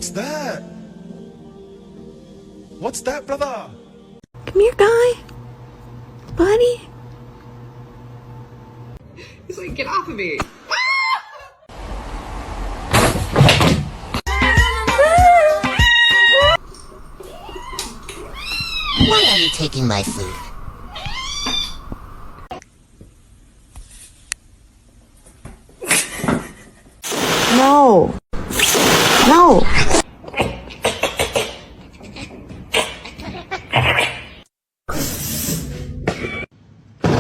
What's that? What's that, brother? Come here, guy. Buddy. He's like, get off of me. Why are you taking my food? No. No.